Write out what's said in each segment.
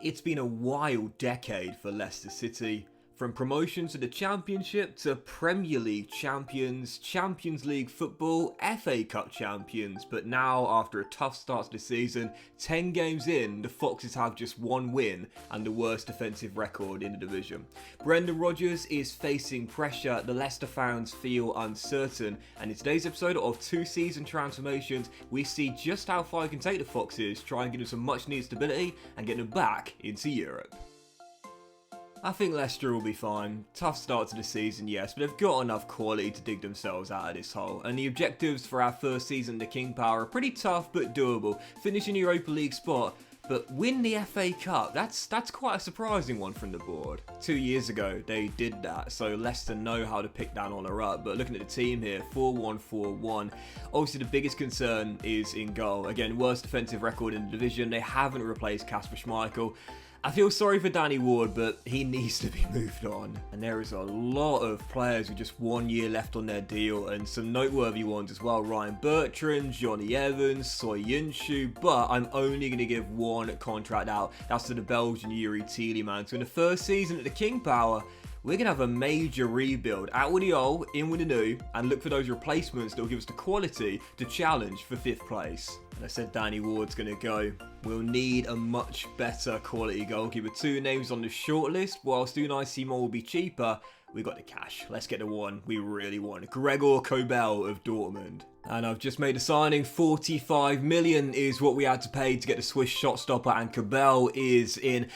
It's been a wild decade for Leicester City. From promotion to the Championship to Premier League champions, Champions League football, FA Cup champions, but now after a tough start to the season, 10 games in, the Foxes have just one win and the worst defensive record in the division. Brendan Rodgers is facing pressure, the Leicester fans feel uncertain, and in today's episode of Two Season Transformations, we see just how far you can take the Foxes, try and give them some much needed stability and get them back into Europe. I think Leicester will be fine. Tough start to the season, yes, but they've got enough quality to dig themselves out of this hole. And the objectives for our first season in the King Power are pretty tough but doable. Finish in the Europa League spot, but win the FA Cup. That's quite a surprising one from the board. 2 years ago, they did that, so Leicester know how to pick that honour up. But looking at the team here, 4-1-4-1. Obviously, the biggest concern is in goal. Again, worst defensive record in the division. They haven't replaced Kasper Schmeichel. I feel sorry for Danny Ward, but he needs to be moved on. And there is a lot of players with just 1 year left on their deal, and some noteworthy ones as well. Ryan Bertrand, Johnny Evans, Soyuncu, but I'm only going to give one contract out. That's to the Belgian Yuri Tielemans. So in the first season at the King Power, we're going to have a major rebuild. Out with the old, in with the new, and look for those replacements that will give us the quality to challenge for 5th place. And I said Danny Ward's going to go. We'll need a much better quality goalkeeper. 2 names on the shortlist. Whilst Unai Simon will be cheaper, we got the cash. Let's get the one we really want. Gregor Kobel of Dortmund. And I've just made a signing. 45 million is what we had to pay to get the Swiss shot stopper, and Kobel is in.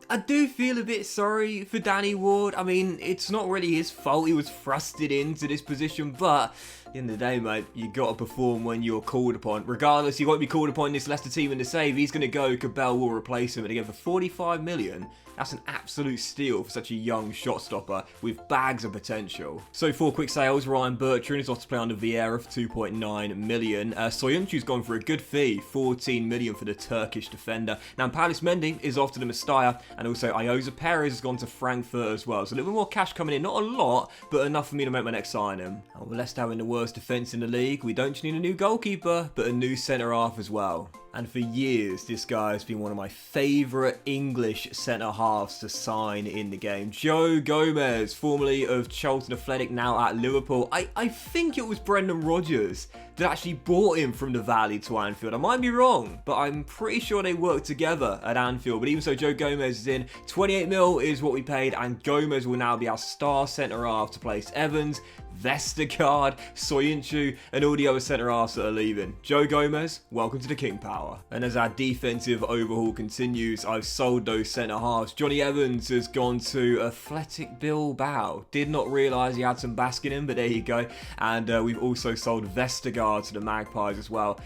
I do feel a bit sorry for Danny Ward. I mean, it's not really his fault. He was thrusted into this position, but at the end of the day, mate, you got to perform when you're called upon. Regardless, he won't be called upon in this Leicester team in the save. He's going to go. Kobel will replace him. And again, for 45 million, that's an absolute steal for such a young shot stopper with bags of potential. So 4 quick sales. Ryan Bertrand is off to play under Vieira for 2.9 million. Soyuncu's gone for a good fee, 14 million for the Turkish defender. Now Palace Mendy is off to the Mestalla, and also Ioza Perez has gone to Frankfurt as well. So a little bit more cash coming in. Not a lot, but enough for me to make my next signing. And with Leicester having the worst defence in the league, we don't just need a new goalkeeper, but a new centre-half as well. And for years, this guy has been one of my favourite English centre-halves to sign in the game. Joe Gomez, formerly of Charlton Athletic, now at Liverpool. I think it was Brendan Rodgers that actually brought him from the Valley to Anfield. I might be wrong, but I'm pretty sure they worked together at Anfield. But even so, Joe Gomez is in. 28 mil is what we paid, and Gomez will now be our star centre-half to place Evans, Vestergaard, Soyuncu, and all the other centre-halves that are leaving. Joe Gomez, welcome to the King Power. And as our defensive overhaul continues, I've sold those centre-halves. Johnny Evans has gone to Athletic Bilbao. Did not realise he had some bask in him, but there you go. And we've also sold Vestergaard to the Magpies as well.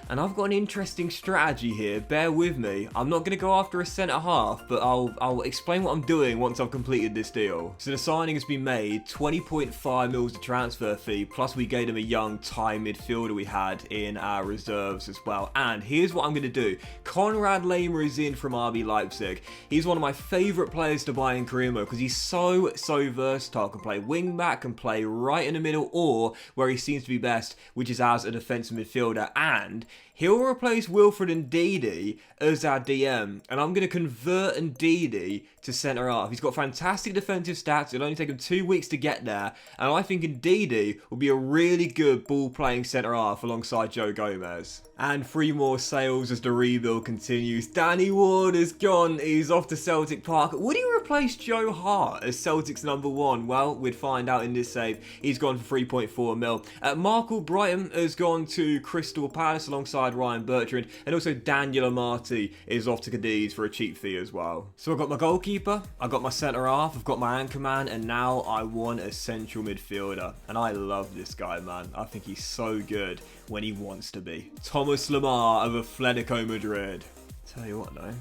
And I've got an interesting strategy here, bear with me. I'm not going to go after a centre-half, but I'll explain what I'm doing once I've completed this deal. So the signing has been made, 20.5 mil the transfer fee, plus we gave him a young Thai midfielder we had in our reserves as well. And here's what I'm going to do. Conrad Lamar is in from RB Leipzig. He's one of my favourite players to buy in career mode because he's so versatile. Can play wing-back, can play right in the middle, or where he seems to be best, which is as a defensive midfielder. And he'll replace Wilfred Ndidi as our DM, and I'm going to convert Ndidi to centre-half. He's got fantastic defensive stats. It'll only take him 2 weeks to get there, and I think Ndidi will be a really good ball-playing centre-half alongside Joe Gomez. And 3 more sales as the rebuild continues. Danny Ward is gone. He's off to Celtic Park. Would he replace Joe Hart as Celtic's number 1? Well, we'd find out in this save. He's gone for 3.4 mil. Marco Brighton has gone to Crystal Palace alongside Ryan Bertrand, and also Daniel Amati is off to Cadiz for a cheap fee as well. So I've got my goalkeeper, I've got my centre-half, I've got my anchor man, and now I want a central midfielder. And I love this guy, man. I think he's so good when he wants to be. Thomas Lamar of Atletico Madrid. Tell you what though,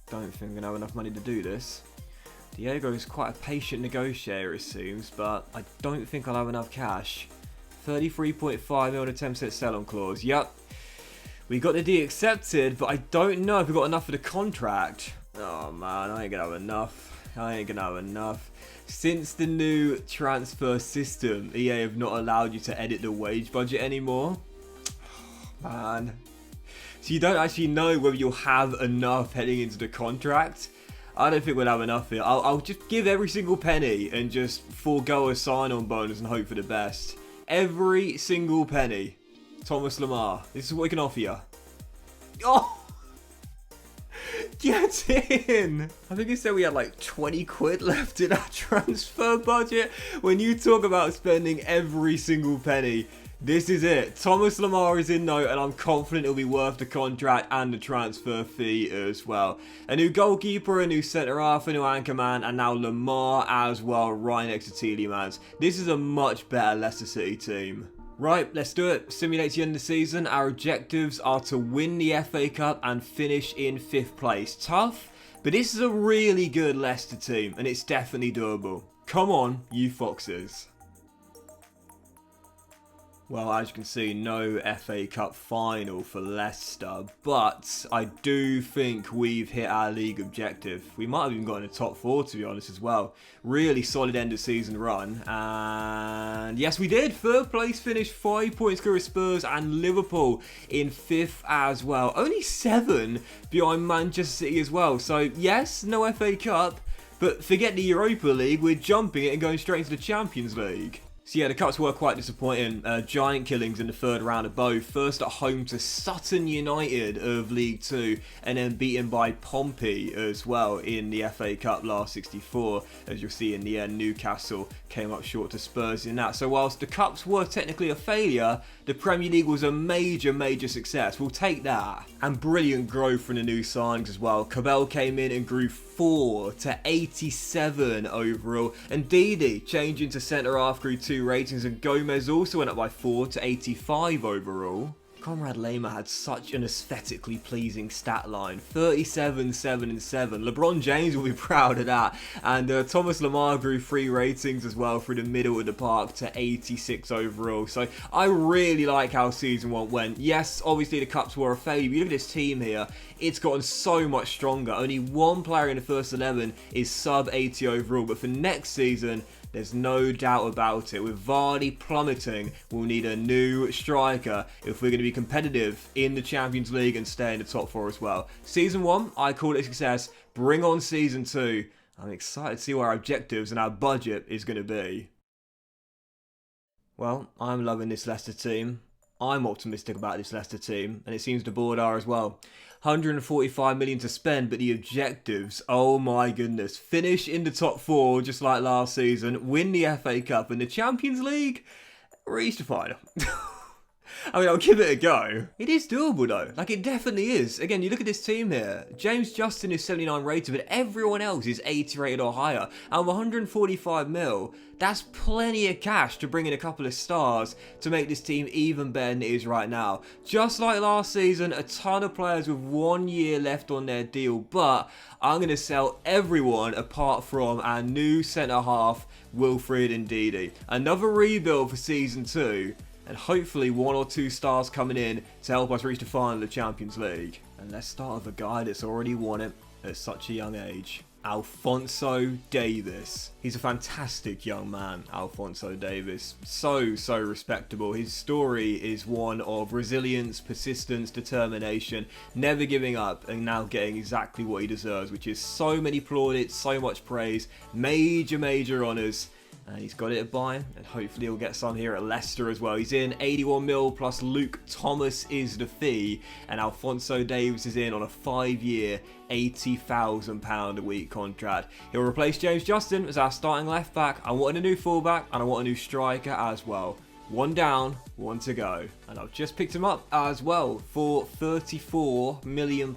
don't think I'm going to have enough money to do this. Diego is quite a patient negotiator it seems, but I don't think I'll have enough cash. 33.5 mil on a 10% sell-on clause. Yep. We got the deal accepted, but I don't know if we got enough for the contract. Oh man, I ain't gonna have enough. Since the new transfer system, EA have not allowed you to edit the wage budget anymore. Man. So you don't actually know whether you'll have enough heading into the contract. I don't think we'll have enough here. I'll just give every single penny and just forego a sign-on bonus and hope for the best. Every single penny. Thomas Lamar. This is what we can offer you. Oh! Get in! I think it said we had like 20 quid left in our transfer budget. When you talk about spending every single penny, this is it. Thomas Lamar is in note, and I'm confident it'll be worth the contract and the transfer fee as well. A new goalkeeper, a new centre-half, a new anchor man, and now Lamar as well, right next to Tielemans. This is a much better Leicester City team. Right, let's do it. Simulate the end of the season. Our objectives are to win the FA Cup and finish in 5th place. Tough, but this is a really good Leicester team, and it's definitely doable. Come on, you Foxes. Well, as you can see, no FA Cup final for Leicester, but I do think we've hit our league objective. We might have even got in the top 4, to be honest, as well. Really solid end of season run, and yes, we did. 3rd place finish, 5 points clear of Spurs and Liverpool in 5th as well. Only 7 behind Manchester City as well. So yes, no FA Cup, but forget the Europa League, we're jumping it and going straight into the Champions League. So yeah, the cups were quite disappointing. Giant killings in the 3rd round of both. First at home to Sutton United of League 2, and then beaten by Pompey as well in the FA Cup last 64. As you'll see in the end, Newcastle came up short to Spurs in that. So whilst the cups were technically a failure, the Premier League was a major success. We'll take that. And brilliant growth from the new signings as well. Cabell came in and grew 4 to 87 overall, and Didi changing to centre-half grew 2 ratings, and Gomez also went up by 4 to 85 overall. Conrad Lamar had such an aesthetically pleasing stat line. 37, 7 and 7. LeBron James will be proud of that. And Thomas Lamar grew 3 ratings as well through the middle of the park to 86 overall. So I really like how season 1 went. Yes, obviously the cups were a failure, but you look at this team here. It's gotten so much stronger. Only 1 player in the first 11 is sub 80 overall. But for next season, there's no doubt about it. With Vardy plummeting, we'll need a new striker if we're going to be competitive in the Champions League and stay in the top 4 as well. Season 1, I call it a success. Bring on Season 2. I'm excited to see what our objectives and our budget is going to be. Well, I'm loving this Leicester team. I'm optimistic about this Leicester team, and it seems the board are as well. 145 million to spend, but the objectives, oh my goodness. Finish in the top 4 just like last season, win the FA Cup and the Champions League, reach the final. I mean, I'll give it a go. It is doable though, like it definitely is. Again, you look at this team here. James Justin is 79 rated, but everyone else is 80 rated or higher. And with 145 mil, that's plenty of cash to bring in a couple of stars to make this team even better than it is right now. Just like last season, a ton of players with 1 year left on their deal, but I'm going to sell everyone apart from our new centre-half, Wilfred Ndidi. Another rebuild for Season 2. And hopefully 1 or 2 stars coming in to help us reach the final of the Champions League. And let's start with a guy that's already won it at such a young age. Alfonso Davis. He's a fantastic young man, Alfonso Davis. So respectable. His story is one of resilience, persistence, determination, never giving up, and now getting exactly what he deserves, which is so many plaudits, so much praise, major honours. And he's got it at Bayern, and hopefully he'll get some here at Leicester as well. He's in 81 mil plus Luke Thomas is the fee, and Alfonso Davis is in on a 5-year, £80,000 a week contract. He'll replace James Justin as our starting left back. I want a new fullback, and I want a new striker as well. 1 down, 1 to go. And I've just picked him up as well for £34 million.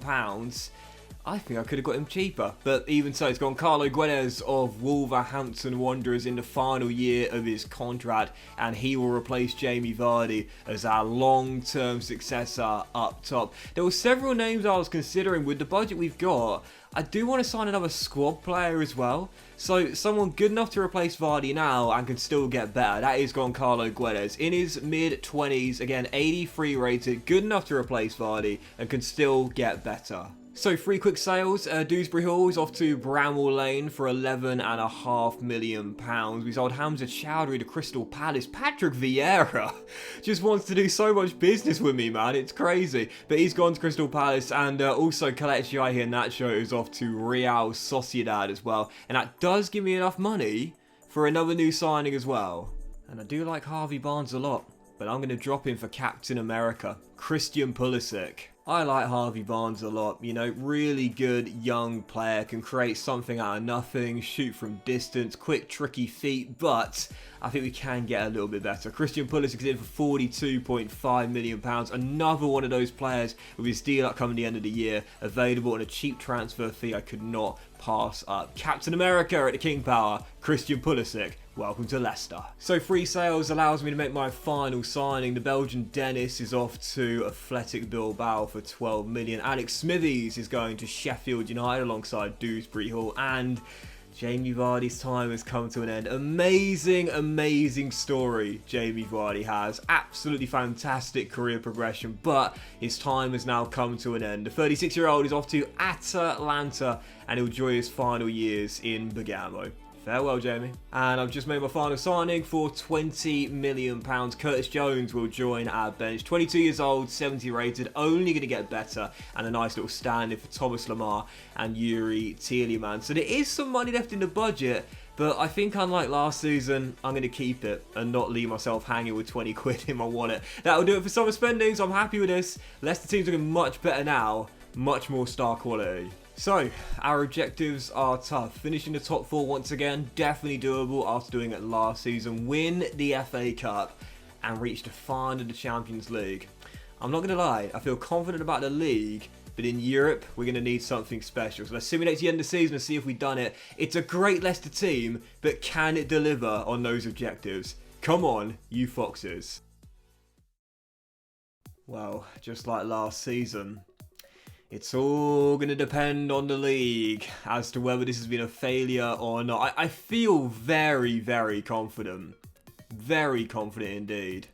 I think I could have got him cheaper, but even so, it's gone Carlo Guedes of Wolverhampton Wanderers in the final year of his contract, and he will replace Jamie Vardy as our long-term successor up top. There were several names I was considering. With the budget we've got, I do want to sign another squad player as well. So someone good enough to replace Vardy now and can still get better. That is Gonçalo Guedes. In his mid-20s, again, 83 rated, good enough to replace Vardy and can still get better. So 3 quick sales. Dewsbury Hall is off to Bramwell Lane for £11.5 million. We sold Hamza Chowdhury to Crystal Palace. Patrick Vieira just wants to do so much business with me, man. It's crazy. But he's gone to Crystal Palace, and also Kelechi Iheanacho is off to Real Sociedad as well. And that does give me enough money for another new signing as well. And I do like Harvey Barnes a lot, but I'm going to drop him for Captain America, Christian Pulisic. I like Harvey Barnes a lot, you know, really good young player, can create something out of nothing, shoot from distance, quick tricky feet, but I think we can get a little bit better. Christian Pulisic is in for £42.5 million, another one of those players with his deal upcoming the end of the year, available on a cheap transfer fee I could not pass up. Captain America at the King Power, Christian Pulisic. Welcome to Leicester. So 3 sales allows me to make my final signing. The Belgian Dennis is off to Athletic Bilbao for £12 million. Alex Smithies is going to Sheffield United alongside Dewsbury Hall, and Jamie Vardy's time has come to an end. Amazing, amazing story Jamie Vardy has. Absolutely fantastic career progression, but his time has now come to an end. The 36-year-old is off to Atalanta, and he'll enjoy his final years in Bergamo. Farewell, Jamie. And I've just made my final signing for £20 million. Curtis Jones will join our bench. 22 years old, 70 rated, only going to get better. And a nice little stand-in for Thomas Lamar and Yuri Tielemans. So there is some money left in the budget, but I think unlike last season, I'm going to keep it and not leave myself hanging with 20 quid in my wallet. That'll do it for summer spending, so I'm happy with this. Leicester team's looking much better now, much more star quality. So, our objectives are tough. Finishing the top 4 once again, definitely doable after doing it last season. Win the FA Cup and reach the final of the Champions League. I'm not going to lie, I feel confident about the league, but in Europe, we're going to need something special. So let's simulate the end of the season and see if we've done it. It's a great Leicester team, but can it deliver on those objectives? Come on, you Foxes. Well, just like last season, it's all going to depend on the league as to whether this has been a failure or not. I feel very, very confident. Very confident indeed.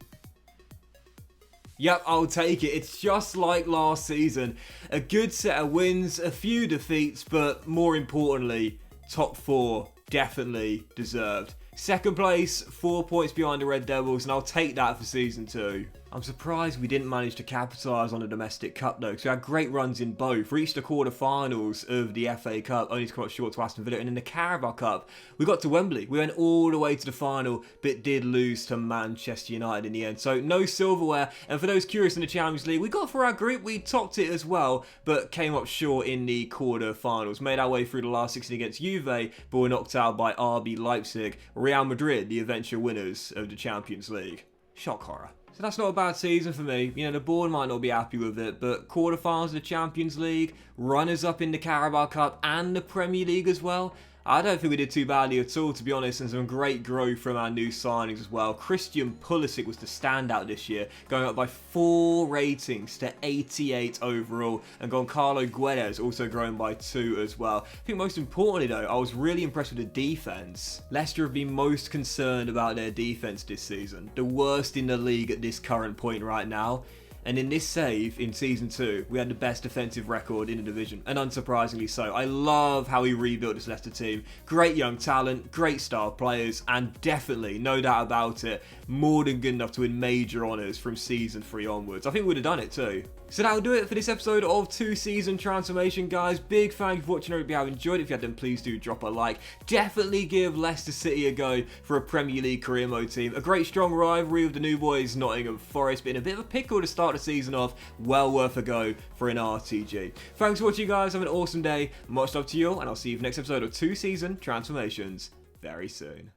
Yep, I'll take it. It's just like last season. A good set of wins, a few defeats, but more importantly, top 4 definitely deserved. Second place, 4 points behind the Red Devils, and I'll take that for Season 2. I'm surprised we didn't manage to capitalise on the domestic cup though, because we had great runs in both. Reached the quarter-finals of the FA Cup, only to come up short to Aston Villa, and in the Carabao Cup, we got to Wembley. We went all the way to the final, but did lose to Manchester United in the end. So no silverware, and for those curious in the Champions League, we got for our group, we topped it as well, but came up short in the quarter-finals. Made our way through the last 16 against Juve, but were knocked out by RB Leipzig, Real Madrid, the eventual winners of the Champions League. Shock horror. So that's not a bad season for me. You know, the board might not be happy with it, but quarterfinals of the Champions League, runners-up in the Carabao Cup and the Premier League as well. I don't think we did too badly at all, to be honest, and some great growth from our new signings as well. Christian Pulisic was the standout this year, going up by 4 ratings to 88 overall, and Goncalo Guedes also growing by 2 as well. I think most importantly though, I was really impressed with the defence. Leicester have been most concerned about their defence this season, the worst in the league at this current point right now. And in this save, in Season 2, we had the best defensive record in the division, and unsurprisingly so. I love how he rebuilt this Leicester team. Great young talent, great star players, and definitely, no doubt about it, more than good enough to win major honours from Season 3 onwards. I think we would have done it too. So that'll do it for this episode of 2-Season Transformation, guys. Big thank you for watching. I hope you have enjoyed it. If you have, then please do drop a like. Definitely give Leicester City a go for a Premier League career mode team. A great strong rivalry with the new boys Nottingham Forest, but in a bit of a pickle to start the season off. Well worth a go for an RTG. Thanks for watching, guys. Have an awesome day. Much love to you all, and I'll see you for the next episode of 2-Season Transformations very soon.